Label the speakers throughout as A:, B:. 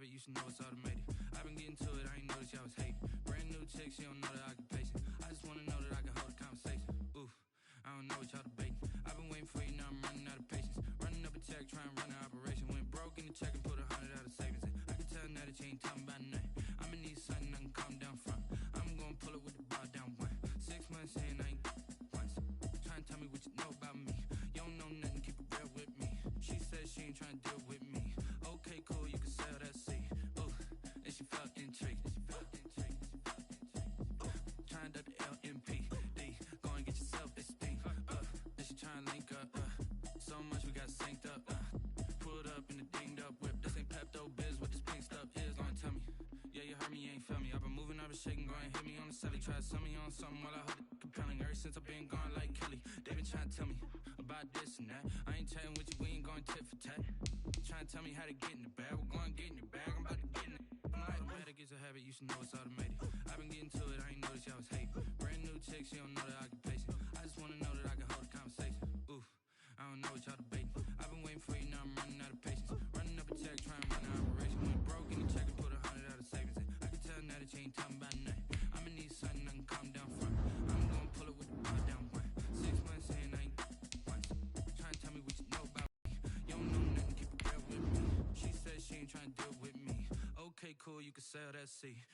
A: habit, you should know it's automated. I've been getting to it, I ain't noticed y'all was hating. Brand new chick, she don't know the occupation. I just wanna know that I can hold a conversation. Oof, I don't know what y'all debating. I've been waiting for you, now I'm running out of patience. Running up a check, trying to run an operation. Went broke in the check and put 100 out of savings in. I can tell now that you ain't talking about nothing. I'ma need something I can calm down from. I'm gonna pull it with the bar down one. 6 months in, I ain't once. Trying to tell me what you know about me. You don't know nothing, keep it real with me. She said she ain't trying to deal with me. Okay, cool, you can sell that seed. Ooh, and she felt intrigued. Trying to the LMPD. Go and get yourself esteem. And she trying to link up. So much we got synced up. Pulled up in the dinged up whip. This ain't Pepto Biz, what this pink stuff is. Long tell me. Yeah, you heard me, you ain't feel me. I've been moving, I've been shaking, go and hit me on the celly. Try to sell me on something while I hold it compelling. Ever since I've been gone like Kelly, they been trying to tell me about this and that. I ain't chatting with you, we ain't going tit for tat. Trying to tell me how to get in the bag. We're going to get in the bag, I'm about to get in it. I'm like, automatic is a habit, you should know it's automated. I've been getting to it, I ain't noticed y'all was hating. Brand new chick, she don't know the occupation. I just wanna know that I can hold a conversation. Oof, I don't know what y'all debating. I've been waiting for you, now I'm running out of patience. Running up a check, trying to run an operation. Went broke in the check and put 100 out of savings in. I can tell now that you ain't talking about nothing. I'ma need something I can calm down from. I'm gonna pull it with the bar down one. 6 months in, I ain't once. Trying to tell me what you know about me. You don't know nothing, keep it real with me. She said she ain't trying to deal with me. Okay, cool, you can sell that seed.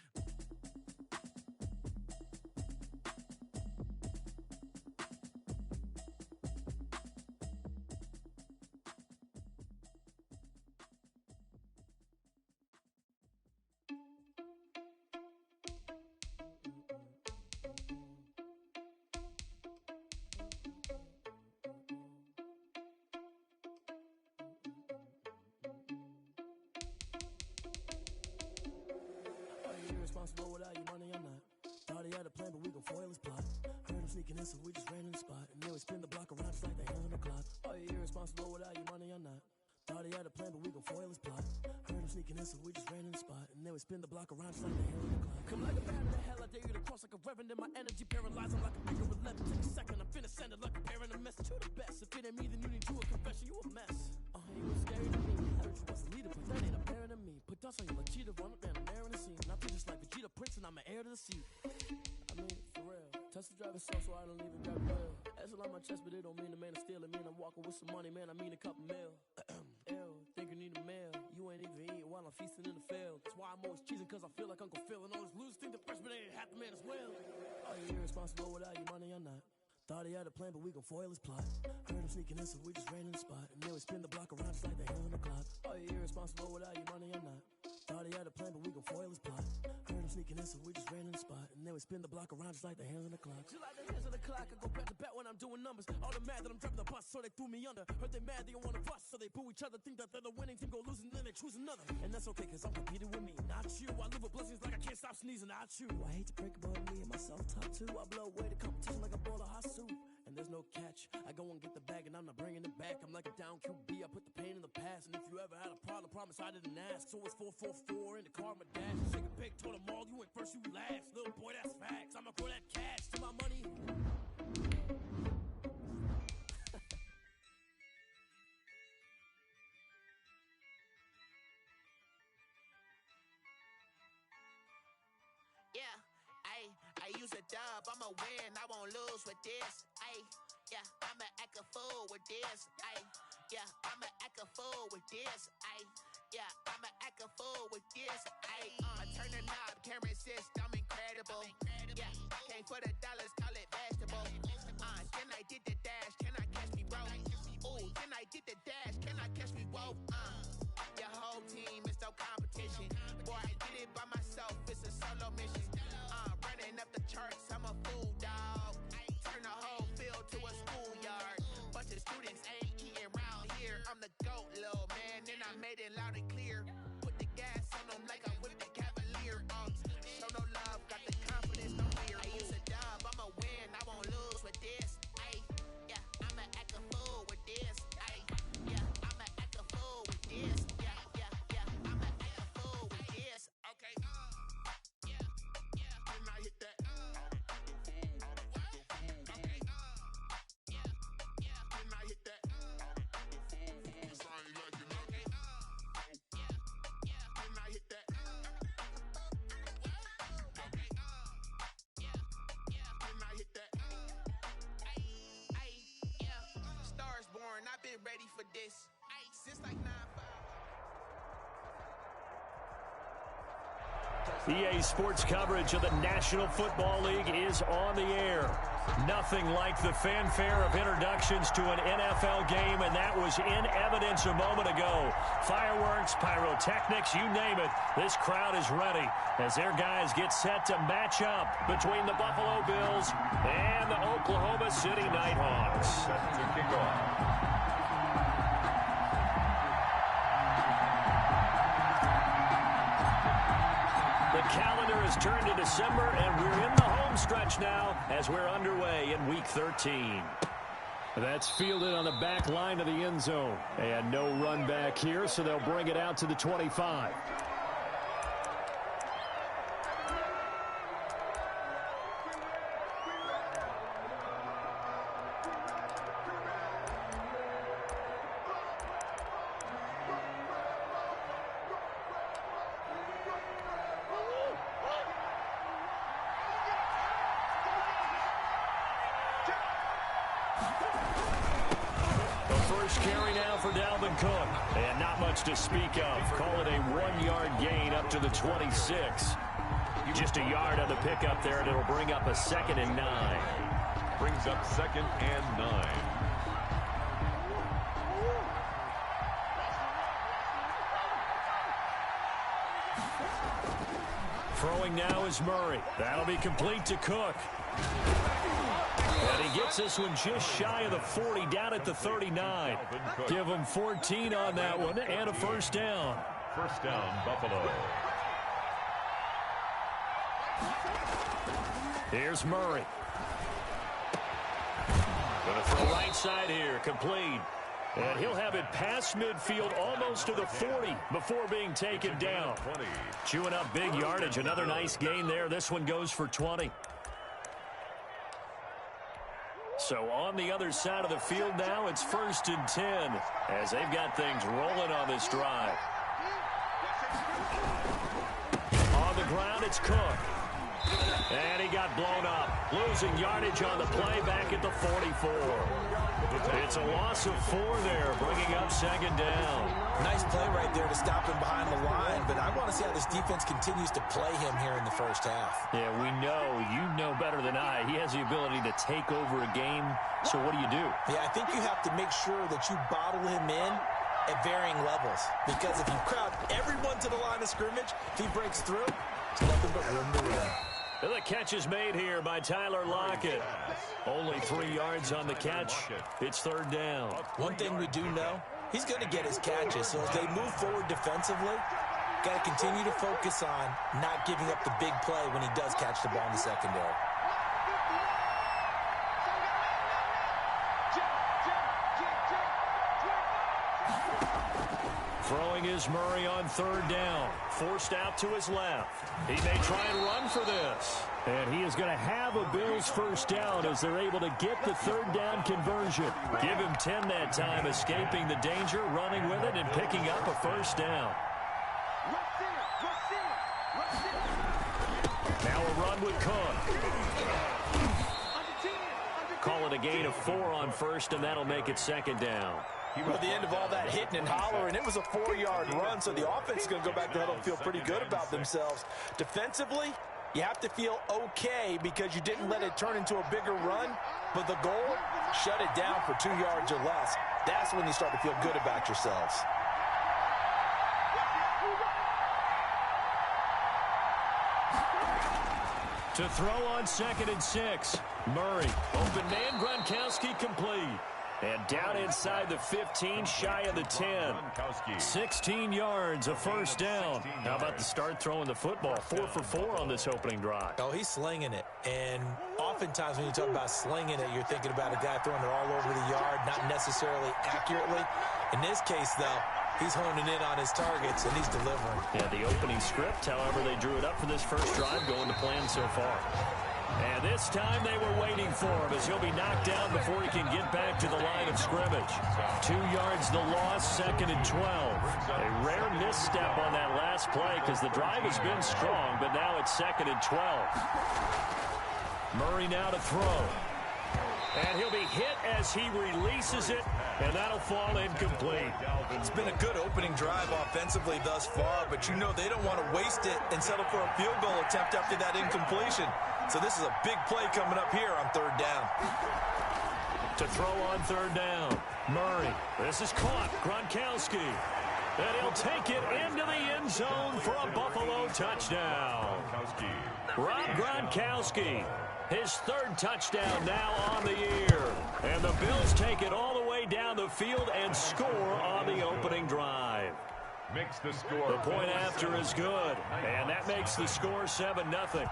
B: Responsible without your money, I'm not. Thought he had a plan, but we gon' foil his plot. Heard him sneaking in, so we just ran in the spot. And then we spin the block around just like the hand on the clock. Oh, you irresponsible without your money, I'm not. Thought he had a plan, but we gon' foil his plot. Heard him sneaking in, so we just ran in the spot. And then we spin the block around just like the hand on the clock. Come like a bat in the hell, I dare you to cross like a reverend. In my energy paralyzing like a bigger 11. Take a second, I'm finna send it like a parent a message to the best. If it ain't me, then you need to a confession, you a mess. Oh, you was scary to me. I heard you was a leader, but that ain't apparent to me. Put dust on you like cheetah, run up down, I'm air in the scene. And I feel just like Vegeta Prince, and I'm an heir to the seat. I mean, for real. Touch the driver's soul, so I don't even grab the wheel. That's a lot on my chest, but it don't mean the man is stealing. Mean I'm walking with some money, man, I mean a couple mil. Ew, think you need a meal. You ain't even eating while I'm feasting in the field. That's why I'm always cheesing, cause I feel like Uncle Phil. And all those losers think the freshman ain't half the man as well. Oh, you're irresponsible without your money, I'm not. Thought he had a plan, but we gon' foil his plot. Heard him sneaking in, so we just ran in the spot. And then we spin the block around just like the hand on the clock. Oh, you're irresponsible without your money, I'm not. Thought he had a plan, but we gon' foil his plot. Heard him sneaking in, so we just ran in the spot. And then we spin the block around just like the hands on the clock. Just like the hands on the clock, I go back to back when I'm doing numbers. All the mad that I'm driving the bus, so they threw me under. Heard they mad, they don't wanna bust, so they boo each other. Think that they're the winning team, go losing, then they choose another. And that's okay, cause I'm competing with me, not you. I live with blessings like I can't stop sneezing, not you. I hate to break about me and my self-talk too. I blow away the competition like a bowl of hot soup. And there's no catch, I go and get the bag and I'm not bringing it back. I'm like a down QB, I put the pain in the past. And if you ever had a problem, promise I didn't ask. So it's 444 in the car, my dash. Shake a big, told them all, you went first, you last. Little boy, that's facts, I'ma throw that cash to my money.
C: Yeah, I use a dub, I'ma win, I won't lose with this. Yeah, I'ma act a fool with this. Yeah, I'ma act a fool with this. Yeah, I'ma act a fool with this. I turn the knob, can't resist, I'm incredible. Yeah, came for the dollars, call it vegetable. Then I did the dash, can I catch me, bro? Ooh, then I did the dash, can I catch me, whoa? Your whole team is no competition. Boy, I did it by myself, it's a solo mission. Running up the charts, I'm a fool, dog. Turn the whole field to a schoolyard. Bunch of students ain't eating round here. I'm the GOAT, little man, and I made it loud and clear. Put the gas on them like I'm with the Cavalier. Show no love, got the confidence, no fear. I use a dub, I'ma win, I won't lose with this. Yeah, I'ma act a fool with this. Yeah, I'ma act a fool with this. Yeah, I'ma act a fool with this. Okay, yeah, then I hit that. Okay, yeah, then I hit that. Cause I ain't like it, okay, yeah, this. Ay, since like 9-5.
D: EA Sports coverage of the National Football League is on the air. Nothing like the fanfare of introductions to an NFL game, and that was in evidence a moment ago. Fireworks, pyrotechnics, you name it. This crowd is ready as their guys get set to match up between the Buffalo Bills and the Oklahoma City Nighthawks.
E: Set to kick off.
D: The calendar has turned to December, and we're in the home stretch now as we're underway in Week 13. That's fielded on the back line of the end zone. And no run back here, so they'll bring it out to the 25. Carry now for Dalvin Cook. And not much to speak of. Call it a 1-yard gain up to the 26. Just a yard on the pickup there, and it'll bring up a 2nd and 9.
E: Brings up 2nd and 9.
D: Throwing now is Murray. That'll be complete to Cook. And he gets this one just shy of the 40, down at the 39. Give him 14 on that one and a first down.
E: First down, Buffalo.
D: Here's Murray. Going to throw right side here, complete. And he'll have it past midfield almost to the 40 before being taken down. Chewing up big yardage. Another nice gain there. This one goes for 20. So on the other side of the field now, it's 1st and 10 as they've got things rolling on this drive. On the ground, it's Cook. And he got blown up. Losing yardage on the play back at the 44. It's a loss of 4 there, bringing up 2nd down.
F: Nice play right there to stop him behind the line, but I want to see how this defense continues to play him here in the first half.
D: Yeah, we know. You know better than I. He has the ability to take over a game, so what do you do?
F: Yeah, I think you have to make sure that you bottle him in at varying levels, because if you crowd everyone to the line of scrimmage, if he breaks through, it's nothing but room to run.
D: The catch is made here by Tyler Lockett. Only 3 yards on the catch. It's 3rd down.
F: One thing we do know, he's going to get his catches. So as they move forward defensively, got to continue to focus on not giving up the big play when he does catch the ball in the secondary.
D: Throwing is Murray on 3rd down. Forced out to his left. He may try and run for this. And he is going to have a Bills first down as they're able to get the 3rd down conversion. Give him 10 that time, escaping the danger, running with it, and picking up a first down. Now a run with Cook. Call it a gain of 4 on 1st, and that'll make it 2nd down.
F: At the end of all that hitting and hollering, it was a 4-yard run, so the offense is going to go back to the huddle and feel pretty good about themselves. Defensively, you have to feel okay because you didn't let it turn into a bigger run, but the goal, shut it down for 2 yards or less. That's when you start to feel good about yourselves.
D: To throw on 2nd and 6. Murray, open man, Gronkowski complete. And down inside the 15, shy of the 10. 16 yards, a first down. How about the start throwing the football? 4 for 4 on this opening drive.
F: Oh, he's slinging it. And oftentimes when you talk about slinging it, you're thinking about a guy throwing it all over the yard, not necessarily accurately. In this case, though, he's honing in on his targets, and he's delivering.
D: Yeah, the opening script, however, they drew it up for this first drive, going to plan so far. And this time they were waiting for him as he'll be knocked down before he can get back to the line of scrimmage. 2 yards the loss, 2nd and 12. A rare misstep on that last play because the drive has been strong, but now it's 2nd and 12. Murray now to throw. And he'll be hit as he releases it and that'll fall incomplete.
F: It's been a good opening drive offensively thus far, but you know they don't want to waste it and settle for a field goal attempt after that incompletion. So this is a big play coming up here on third down.
D: To throw on third down, Murray. This is caught. Gronkowski. And he'll take it into the end zone for a Buffalo touchdown. Rob Gronkowski, his third touchdown now on the year. And the Bills take it all the way down the field and score on the opening drive.
E: Makes the score.
D: The point after is good, and that makes the score 7-0.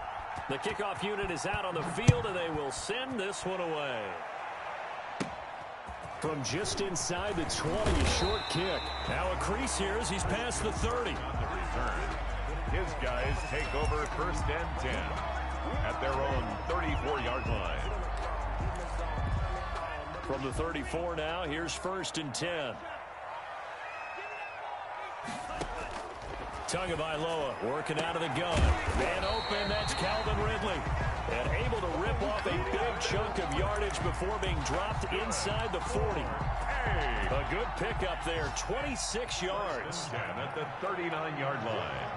D: The kickoff unit is out on the field, and they will send this one away. From just inside the 20, a short kick. Now a crease here as he's past the 30.
E: On the return, his guys take over first and 10 at their own 34-yard line.
D: From the 34 now, here's first and 10. Tagovailoa working out of the gun. Man open, that's Calvin Ridley. And able to rip off a big chunk of yardage before being dropped inside the 40. A good pickup there, 26 yards.
E: At the 39-yard line.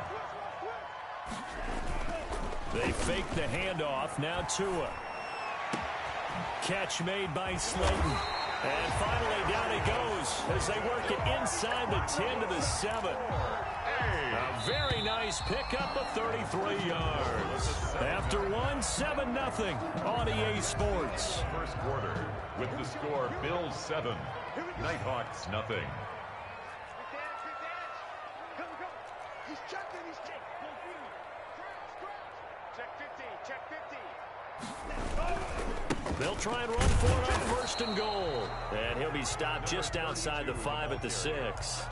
D: They fake the handoff, now Tua. Catch made by Slayton. And finally down he goes as they work it inside the 10 to the 7. A very nice pickup of 33 yards. After one, 7-0 on EA Sports.
E: First quarter with the score Bills 7, Nighthawks 0.
G: He's checking, Check 50, check 50.
D: They'll try and run for it on first and goal. And he'll be stopped just outside the 5 at the 6.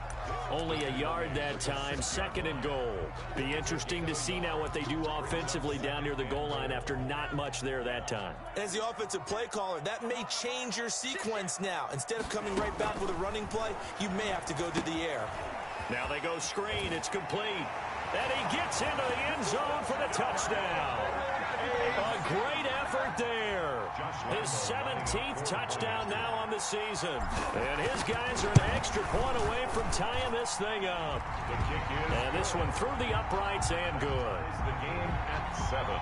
D: Only a yard that time, second and goal. Be interesting to see now what they do offensively down near the goal line after not much there that time.
F: As the offensive play caller, that may change your sequence now. Instead of coming right back with a running play, you may have to go to the air.
D: Now they go screen, it's complete. And he gets into the end zone for the touchdown. A great effort there. His 17th touchdown now on the season. And his guys are an extra point away from tying this thing up. And this one through the uprights and good.
E: The game at 7.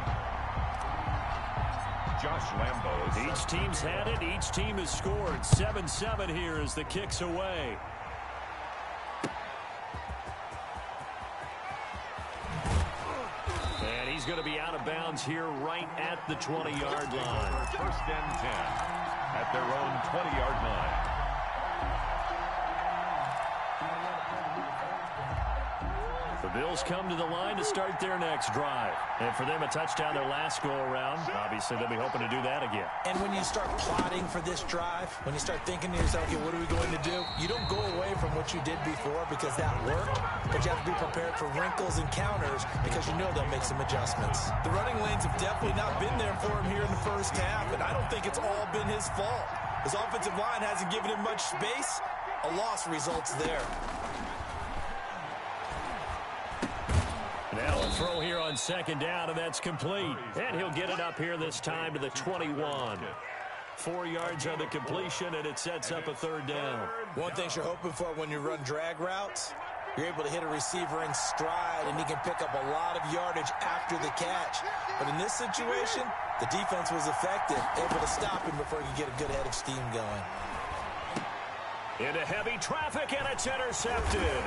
E: Josh Lambo.
D: Each team's had it. Each team has scored. 7-7 here as the kick's away. He's going to be out of bounds here right at the 20-yard line.
E: First and 10 at their own 20-yard line.
D: The Bills come to the line to start their next drive. And for them, a touchdown their last go-around. Obviously, they'll be hoping to do that again.
F: And when you start plotting for this drive, when you start thinking to yourself, okay, what are we going to do? You don't go away from what you did before because that worked, but you have to be prepared for wrinkles and counters because you know they'll make some adjustments. The running lanes have definitely not been there for him here in the first half, and I don't think it's all been his fault. His offensive line hasn't given him much space. A loss results there.
D: Now a throw here on second down, and that's complete. And he'll get it up here this time to the 21. 4 yards on the completion, and it sets up a third down.
F: One thing you're hoping for when you run drag routes, you're able to hit a receiver in stride, and he can pick up a lot of yardage after the catch. But in this situation, the defense was effective, able to stop him before he could get a good head of steam going.
D: Into heavy traffic, and it's intercepted.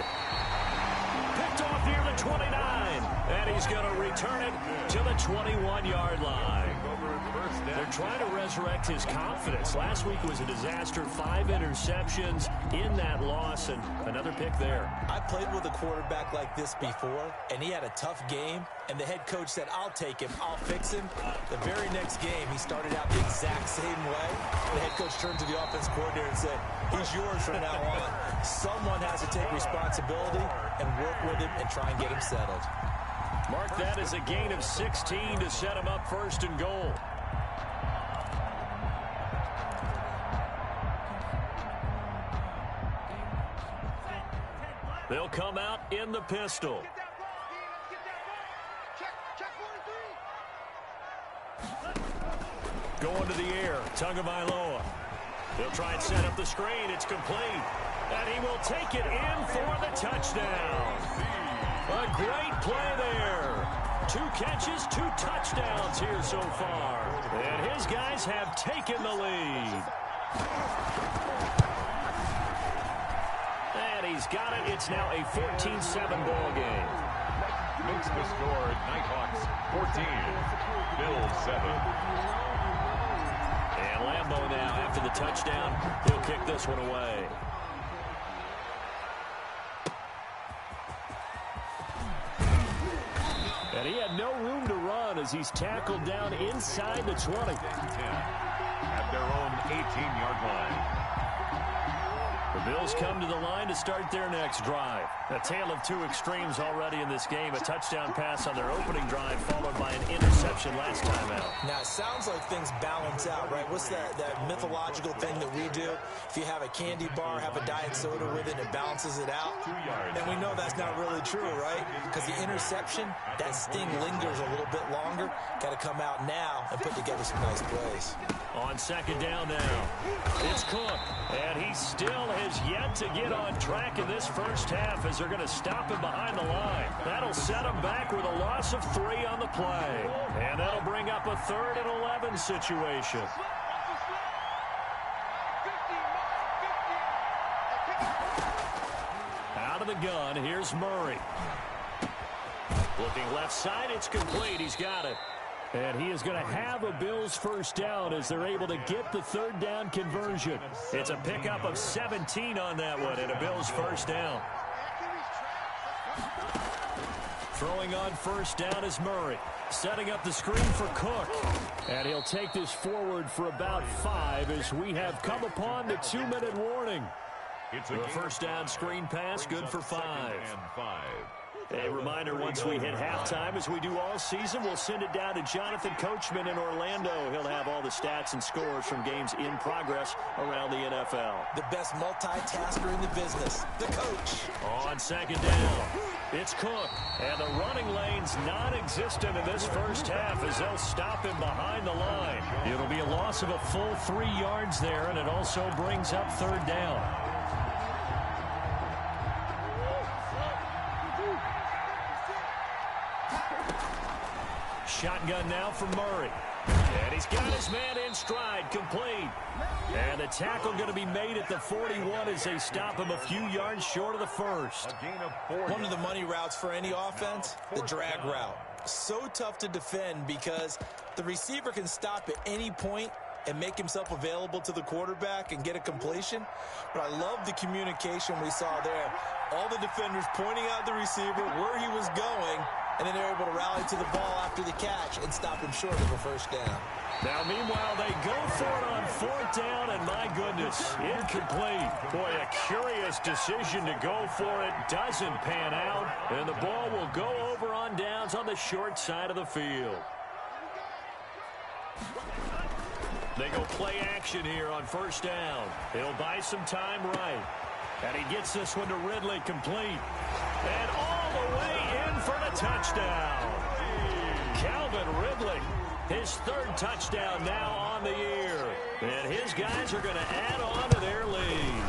D: Picked off near the 29, and he's going to return it to the 21-yard line. They're trying to resurrect his confidence. Last week was a disaster, 5 interceptions in that loss, and another pick there.
F: I played with a quarterback like this before, and he had a tough game, and the head coach said, I'll take him, I'll fix him. The very next game, he started out the exact same way. The head coach turned to the offense coordinator and said, he's yours from now on. Someone has to take responsibility and work with him and try and get him settled.
D: Mark that as a gain of 16 to set him up first and goal. They'll come out in the pistol. Going to the air, Tagovailoa. He'll try and set up the screen. It's complete. And he will take it in for the touchdown. A great play there. 2 catches, 2 touchdowns here so far. And his guys have taken the lead. And he's got it. It's now a 14-7 ball game.
E: Makes the score Nighthawks 14, Bills 7.
D: And Lambeau now, after the touchdown, he'll kick this one away. And he had no room to run as he's tackled down inside the 20.
E: 10 at their own 18-yard line.
D: The Bills come to the line to start their next drive. A tale of 2 extremes already in this game. A touchdown pass on their opening drive, followed by an interception last time out.
F: Now, it sounds like things balance out, right? What's that mythological thing that we do? If you have a candy bar, have a diet soda with it, it balances it out.
E: 2 yards.
F: And we know that's not really true, right? Because the interception, that sting lingers a little bit longer. Got to come out now and put together some nice plays.
D: On second down now, it's Cook. And he still has yet to get on track in this first half as they're going to stop him behind the line. That'll set him back with a loss of 3 on the play. And that'll bring up a 3rd and 11 situation. Out of the gun, here's Murray. Looking left side, it's complete. He's got it. And he is going to have a Bills first down as they're able to get the 3rd down conversion. It's a pickup of 17 on that one and a Bills first down. Throwing on first down is Murray. Setting up the screen for Cook. And he'll take this forward for about 5 as we have come upon the 2-minute warning.
E: It's
D: a first down screen pass, good for 5. A reminder, once we hit halftime, as we do all season, we'll send it down to Jonathan Coachman in Orlando. He'll have all the stats and scores from games in progress around the NFL.
F: The best multitasker in the business, the coach.
D: On second down, it's Cook. And the running lane's non-existent in this first half as they'll stop him behind the line. It'll be a loss of a full 3 yards there, and it also brings up 3rd down. Shotgun now for Murray. And he's got his man in stride, complete. And the tackle going to be made at the 41 as they stop him a few yards short of the first.
E: A gain of 4.
F: One of the money routes for any offense, the drag route. So tough to defend because the receiver can stop at any point and make himself available to the quarterback and get a completion. But I love the communication we saw there. All the defenders pointing out the receiver, where he was going, and then they're able to rally to the ball after the catch and stop him short of a first down.
D: Now, meanwhile, they go for it on 4th down, and my goodness, incomplete. Boy, a curious decision to go for it. Doesn't pan out, and the ball will go over on downs on the short side of the field. They go play action here on first down. He'll buy some time right. And he gets this one to Ridley, complete. And all the way in for the touchdown. Calvin Ridley, his 3rd touchdown now on the year. And his guys are going to add on to their lead.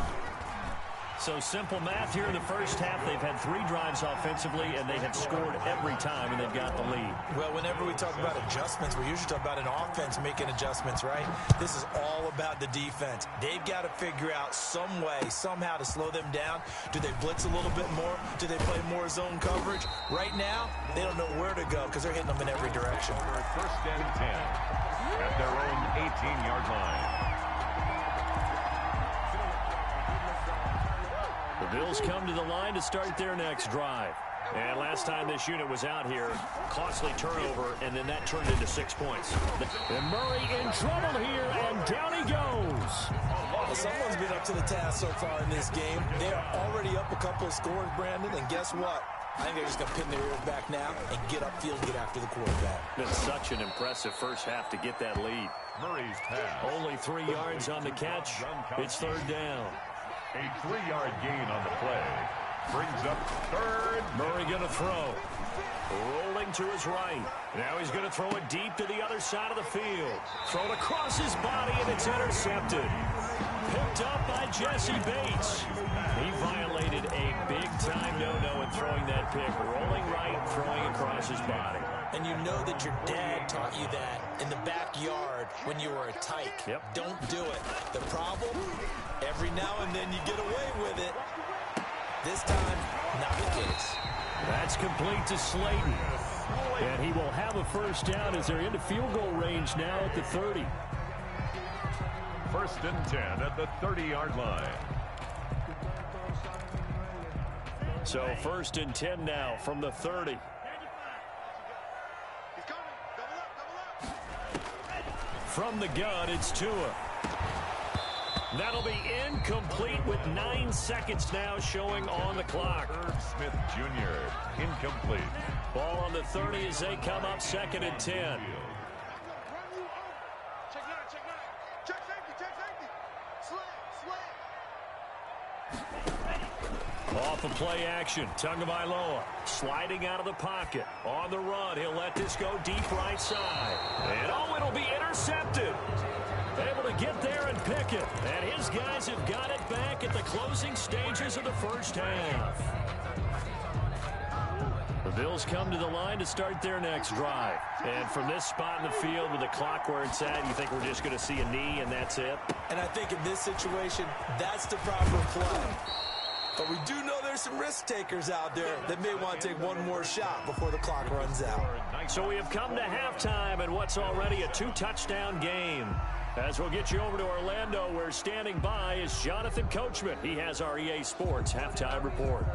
D: So simple math here in the first half. They've had 3 drives offensively, and they have scored every time, and they've got the lead.
F: Well, whenever we talk about adjustments, we usually talk about an offense making adjustments, right? This is all about the defense. They've got to figure out some way, somehow to slow them down. Do they blitz a little bit more? Do they play more zone coverage? Right now, they don't know where to go because they're hitting them in every direction.
E: First and 10 at their own 18-yard line.
D: The Bills come to the line to start their next drive. And last time this unit was out here, costly turnover, and then that turned into 6 points. And Murray in trouble here, and down he goes.
F: Well, someone's been up to the task so far in this game. They are already up a couple of scores, Brandon, and guess what? I think they're just going to pin their ears back now and get upfield, get after the quarterback.
D: Been such an impressive first half to get that lead.
E: Murray's pass.
D: Only 3 yards on the catch. It's 3rd down.
E: A 3-yard gain on the play. Brings up 3rd.
D: Murray going to throw. Rolling to his right. Now he's going to throw it deep to the other side of the field. Thrown across his body, and it's intercepted. picked up by Jesse Bates. He violated a big-time no-no in throwing that pick. Rolling right, throwing across his body.
F: And you know that your dad taught you that in the backyard when you were a tyke.
D: Yep.
F: Don't do it. The problem, every now and then you get away with it. This time, not the case.
D: That's complete to Slayton. And he will have a first down as they're into field goal range now at the 30.
E: 1st and 10 at the 30-yard line.
D: So 1st and 10 now from the 30. From the gun, it's Tua. That'll be incomplete with 9 seconds now showing on the clock.
E: Irv Smith Jr. incomplete.
D: Ball on the 30 as they come up 2nd and 10. Off of play action, Tagovailoa sliding out of the pocket. On the run, he'll let this go deep right side. And oh, it'll be intercepted. Able to get there and pick it. And his guys have got it back at the closing stages of the first half. The Bills come to the line to start their next drive. And from this spot in the field with the clock where it's at, you think we're just going to see a knee and that's it?
F: And I think in this situation, that's the proper play. But we do know there's some risk takers out there that may want to take one more shot before the clock runs out.
D: So we have come to halftime in what's already a 2-touchdown game. As we'll get you over to Orlando, where standing by is Jonathan Coachman. He has our EA Sports halftime report.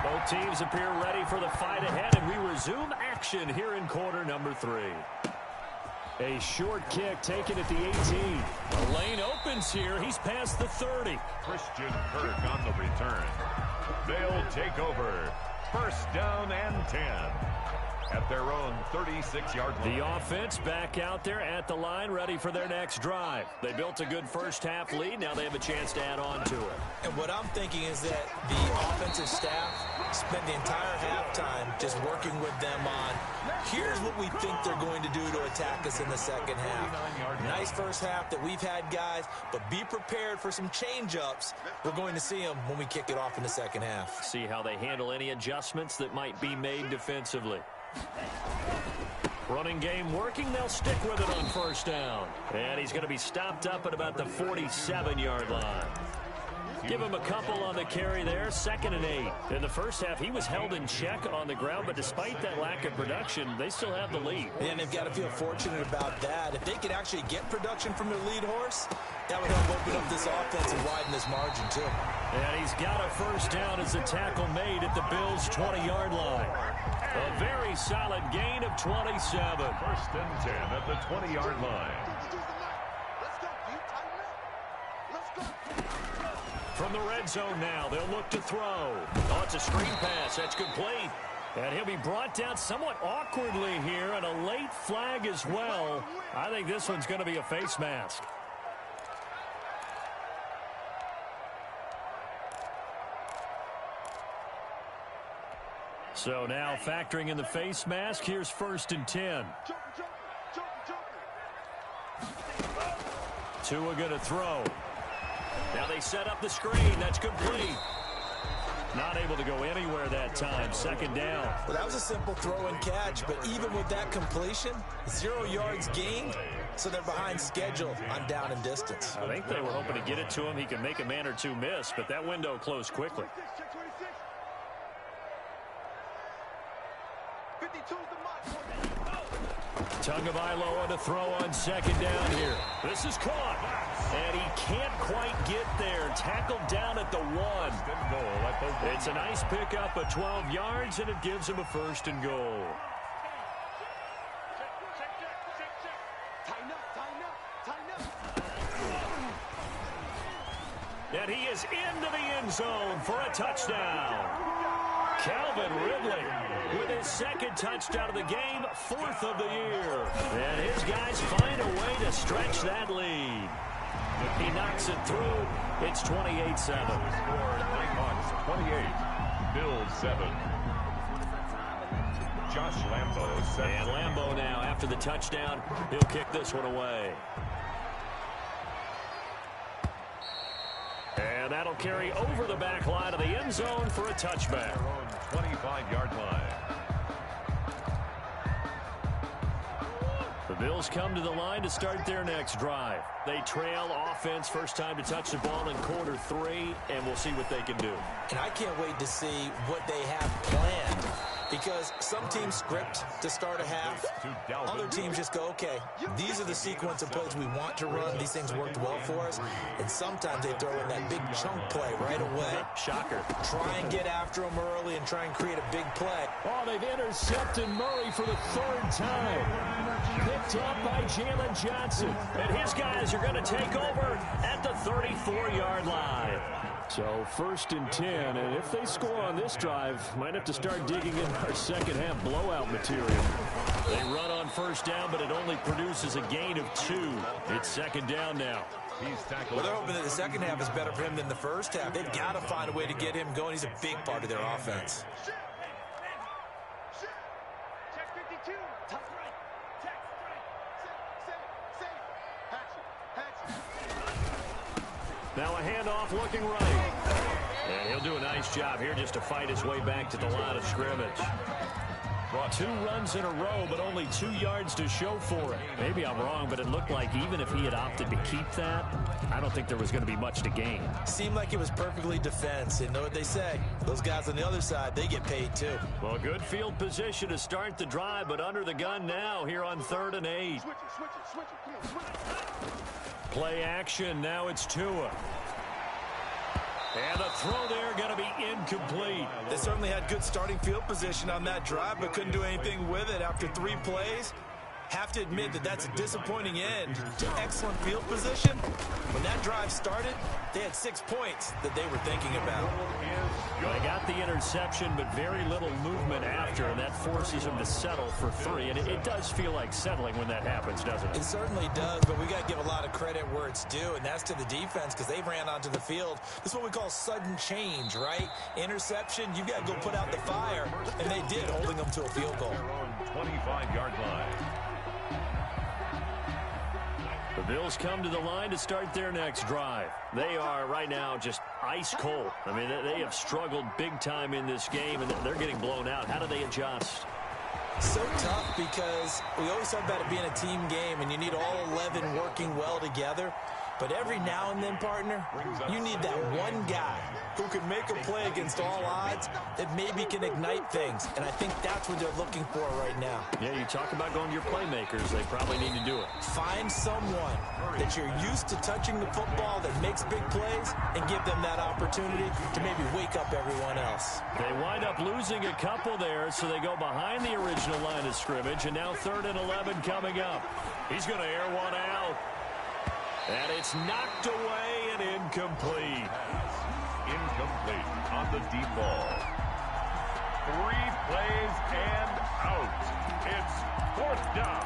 D: Both teams appear ready for the fight ahead, and we resume action here in quarter number 3. A short kick taken at the 18. The lane opens here. He's past the 30.
E: Christian Kirk on the return. They'll take over. 1st down and 10 at their own 36-yard line.
D: The offense back out there at the line, ready for their next drive. They built a good first-half lead. Now they have a chance to add on to it.
F: And what I'm thinking is that the offensive staff spent the entire halftime just working with them on, here's what we think they're going to do to attack us in the second half. Nice first half that we've had, guys, but be prepared for some change-ups. We're going to see them when we kick it off in the second half.
D: See how they handle any adjustments that might be made defensively. Running game working. They'll stick with it on 1st down. And he's going to be stopped up at about the 47-yard line. Give him a couple on the carry there. 2nd and 8. In the first half, he was held in check on the ground, but despite that lack of production, they still have the lead.
F: And they've got to feel fortunate about that. If they could actually get production from their lead horse, that would help open up this offense and widen this margin, too.
D: And he's got a 1st down as the tackle made at the Bills' 20-yard line. A very solid gain of 27.
E: 1st and 10 at the 20-yard line.
D: From the red zone now, they'll look to throw. Oh, it's a screen pass. That's complete. And he'll be brought down somewhat awkwardly here, and a late flag as well. I think this one's going to be a face mask. So now factoring in the face mask, here's 1st and 10. Tua going to throw. Now they set up the screen. That's complete. Not able to go anywhere that time. 2nd down.
F: Well, that was a simple throw and catch, but even with that completion, 0 yards gained, so they're behind schedule on down and distance.
D: I think they were hoping to get it to him. He could make a man or two miss, but that window closed quickly. Tagovailoa to throw on 2nd down here. This is caught. And he can't quite get there. Tackled down at the 1. It's a nice pickup of 12 yards, and it gives him a 1st and goal. And he is into the end zone for a touchdown. Calvin Ridley with his 2nd touchdown of the game, 4th of the year. And his guys find a way to stretch that lead. He knocks it through. It's 28-7.
E: Score, Nighthawks 28, Bills 7. Josh Lambo set.
D: And Lambo now, after the touchdown, he'll kick this one away. And that'll carry over the back line of the end zone for a touchback.
E: 25-yard line.
D: The Bills come to the line to start their next drive. They trail offense, first time to touch the ball in quarter 3, and we'll see what they can do.
F: And I can't wait to see what they have planned, because some teams script to start a half. Other teams just go, okay, these are the sequence of plays we want to run. These things worked well for us. And sometimes they throw in that big chunk play right away.
D: Shocker.
F: Try and get after them early and try and create a big play.
D: Oh, they've intercepted Murray for the 3rd time. Picked up by Jalen Johnson. And his guys are going to take over at the 34-yard line. So 1st and 10, and if they score on this drive, might have to start digging in our second half blowout material. They run on 1st down, but it only produces a gain of 2. It's 2nd down now.
F: Well, they're hoping that the second half is better for him than the first half. They've got to find a way to get him going. He's a big part of their offense.
G: Check 52. Top right. Check right.
D: Now a handoff looking right. And he'll do a nice job here just to fight his way back to the line of scrimmage. 2 runs in a row, but only 2 yards to show for it. Maybe I'm wrong, but it looked like even if he had opted to keep that, I don't think there was going to be much to gain.
F: Seemed like it was perfectly defense. And know what they say? Those guys on the other side, they get paid too.
D: Well, good field position to start the drive, but under the gun now here on 3rd and 8.
G: Switch it. Come on, switch it.
D: Play action. Now it's Tua. And the throw there going to be incomplete.
F: They certainly had good starting field position on that drive, but couldn't do anything with it after 3 plays. Have to admit that that's a disappointing end to excellent field position. When that drive started, they had 6 points that they were thinking about.
D: They got the interception, but very little movement after, and that forces them to settle for 3. And it does feel like settling when that happens, doesn't it?
F: It certainly does, but we got to give a lot of credit where it's due, and that's to the defense, because they ran onto the field. This is what we call sudden change, right? Interception, you got to go put out the fire, and they did, holding them to a field goal.
E: 25-yard line.
D: The Bills come to the line to start their next drive. They are right now just ice cold. I mean, they have struggled big time in this game, and they're getting blown out. How do they adjust?
F: So tough, because we always talk about it being a team game, and you need all 11 working well together. But every now and then, partner, you need that one guy who can make a play against all odds that maybe can ignite things. And I think that's what they're looking for right now.
D: Yeah, you talk about going to your playmakers. They probably need to do it.
F: Find someone that you're used to touching the football that makes big plays and give them that opportunity to maybe wake up everyone else.
D: They wind up losing a couple there, so they go behind the original line of scrimmage, and now 3rd and 11 coming up. He's going to air one out. And it's knocked away and incomplete.
E: Incomplete on the deep ball. 3 plays and out. It's 4th down.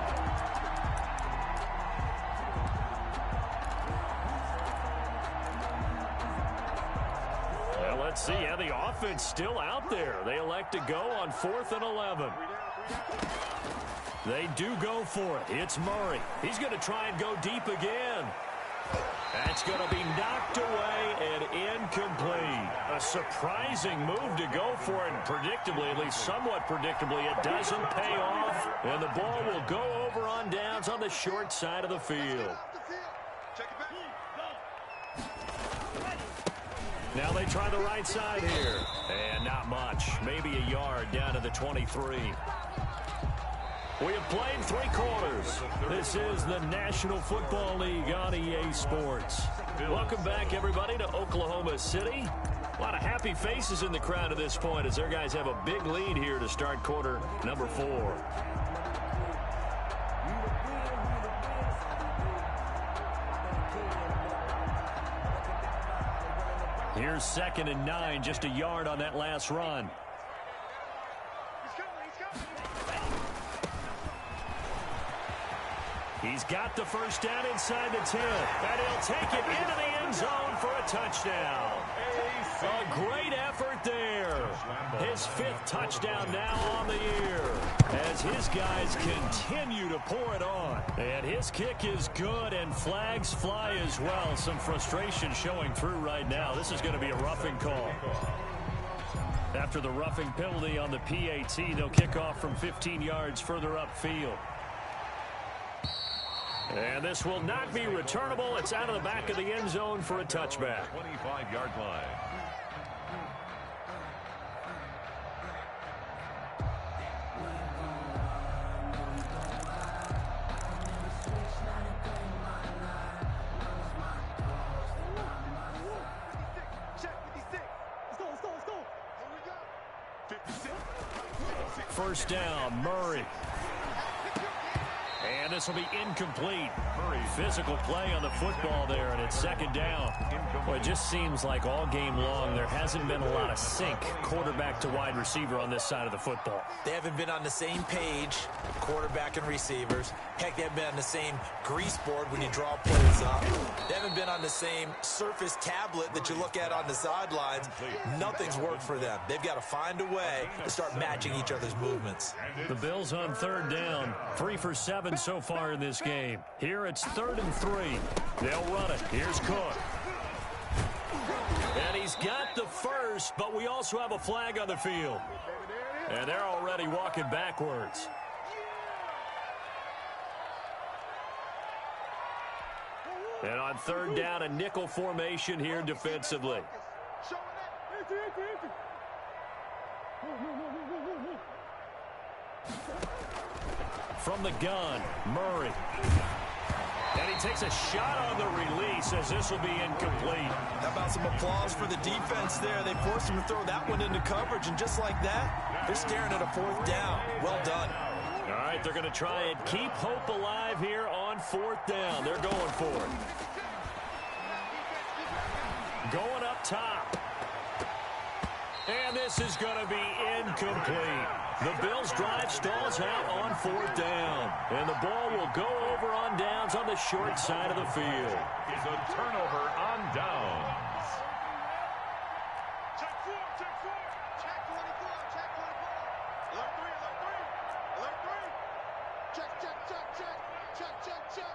D: Well, let's see how the offense still out there. They elect to go on 4th and 11. They do go for it. It's Murray. He's going to try and go deep again. That's going to be knocked away and incomplete. A surprising move to go for it, and predictably, at least somewhat predictably, it doesn't pay off, and the ball will go over on downs on the short side of the field. Now they try the right side here, and not much. Maybe a yard down to the 23. We have played 3 quarters. This is the National Football League on EA Sports. Welcome back, everybody, to Oklahoma City. A lot of happy faces in the crowd at this point as their guys have a big lead here to start quarter number 4. Here's 2nd and 9, just a yard on that last run. He's got the first down inside the 10, and he'll take it into the end zone for a touchdown. A great effort there. His 5th touchdown now on the year as his guys continue to pour it on. And his kick is good, and flags fly as well. Some frustration showing through right now. This is going to be a roughing call. After the roughing penalty on the PAT, they'll kick off from 15 yards further upfield. And this will not be returnable. It's out of the back of the end zone for a touchback.
E: 25-yard line.
D: First down, Murray. And this will be incomplete. Physical play on the football there, and it's second down. Well, it just seems like all game long there hasn't been a lot of sync quarterback to wide receiver on this side of the football.
F: They haven't been on the same page, quarterback and receivers. Heck, they haven't been on the same grease board when you draw plays up. They haven't been on the same surface tablet that you look at on the sidelines. Nothing's worked for them. They've got to find a way to start matching each other's movements.
D: The Bills on third down, 3 for 7 so far in this game. Here it's 3rd and 3. They'll run it. Here's Cook. And he's got the first, but we also have a flag on the field. And they're already walking backwards. And on third down, a nickel formation here defensively. From the gun, Murray. And he takes a shot on the release as this will be incomplete.
F: How about some applause for the defense there? They forced him to throw that one into coverage, and just like that, they're staring at a 4th down. Well done.
D: All right, they're going to try and keep hope alive here on 4th down. They're going for it. Going up top. And this is going to be incomplete. The Bills' drive stalls out on 4th down. And the ball will go over on downs on the short side of the field.
E: It's a turnover on downs.
G: Check 4, check 4. Check 24, check 24. Alert 3, alert 3. Alert 3. Check, check, check, check. Check, check, check.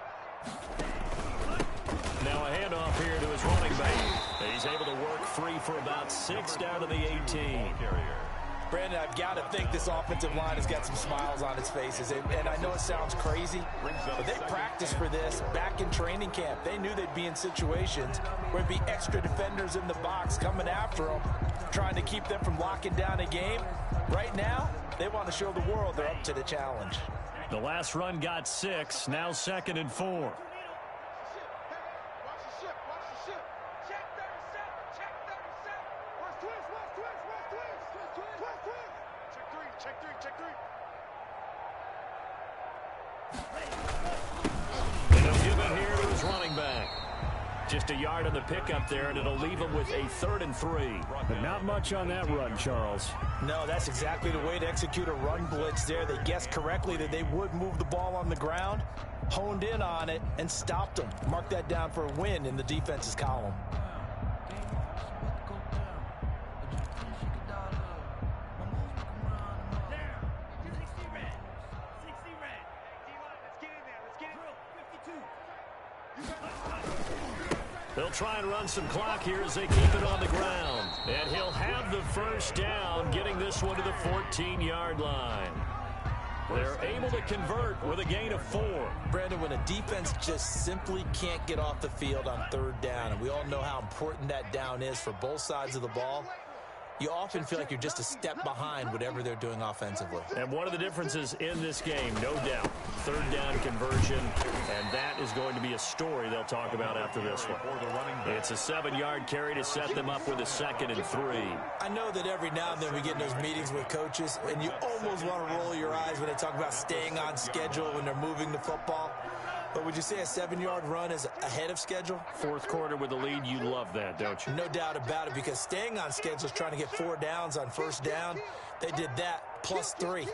D: Now a handoff here to his running back. And he's able to work free for about 6 down to the 18.
F: Brandon, I've got to think this offensive line has got some smiles on its faces. And I know it sounds crazy, but they practiced for this back in training camp. They knew they'd be in situations where there'd be extra defenders in the box coming after them, trying to keep them from locking down a game. Right now, they want to show the world they're up to the challenge.
D: The last run got 6, now 2nd and 4. And he'll give it here to his running back. Just a yard on the pickup there, and it'll leave him with a 3rd and 3. But not much on that run, Charles.
F: No, that's exactly the way to execute a run blitz there. They guessed correctly that they would move the ball on the ground, honed in on it, and stopped them. Mark that down for a win in the defense's column.
D: They'll try and run some clock here as they keep it on the ground. And he'll have the first down, getting this one to the 14-yard line. They're able to convert with a gain of 4.
F: Brandon, when a defense just simply can't get off the field on 3rd down, and we all know how important that down is for both sides of the ball, you often feel like you're just a step behind whatever they're doing offensively.
D: And one of the differences in this game, no doubt, 3rd down conversion, and that is going to be a story they'll talk about after this one. It's a 7-yard carry to set them up with a 2nd and 3.
F: I know that every now and then we get in those meetings with coaches, and you almost want to roll your eyes when they talk about staying on schedule when they're moving the football. But would you say a 7-yard run is ahead of schedule?
D: 4th quarter with the lead, you love that, don't you?
F: No doubt about it, because staying on schedule is trying to get 4 downs on 1st down. They did that, plus 3.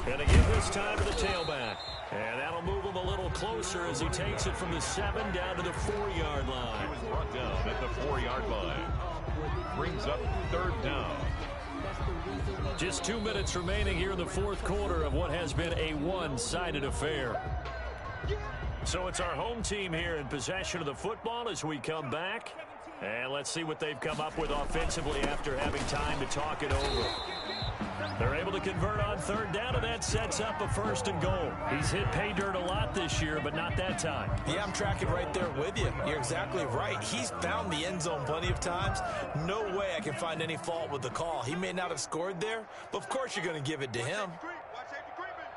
D: Going to give this time to the tailback. And that'll move him a little closer as he takes it from the 7 down to the 4-yard line.
E: He was brought down at the 4-yard line. Brings up 3rd down.
D: Just 2 minutes remaining here in the 4th quarter of what has been a one-sided affair. So it's our home team here in possession of the football as we come back. And let's see what they've come up with offensively after having time to talk it over. They're able to convert on 3rd down, and that sets up a 1st and goal. He's hit pay dirt a lot this year, but not that time.
F: Yeah, I'm tracking right there with you. You're exactly right. He's found the end zone plenty of times. No way I can find any fault with the call. He may not have scored there, but of course you're going to give it to him.
G: Watch safety creeping.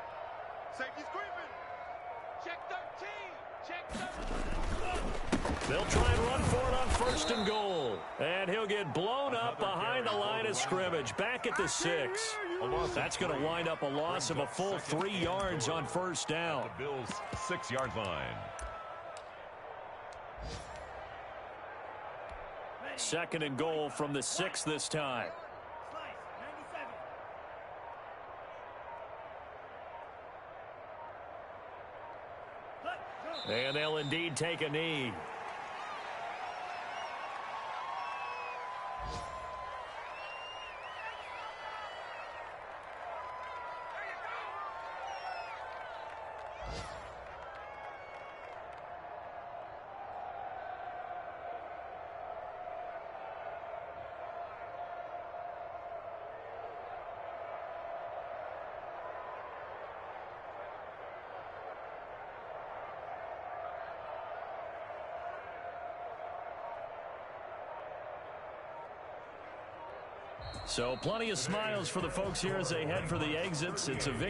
G: Safety's creeping. Check 13. Check 13.
D: They'll try and run for it on 1st and goal. And he'll get blown up behind the line of scrimmage. Back at the 6. That's going to wind up a loss of a full 3 yards on 1st down.
E: The Bills' 6-yard line.
D: 2nd and goal from the 6 this time. And they'll indeed take a knee. So plenty of smiles for the folks here as they head for the exits. It's a victory.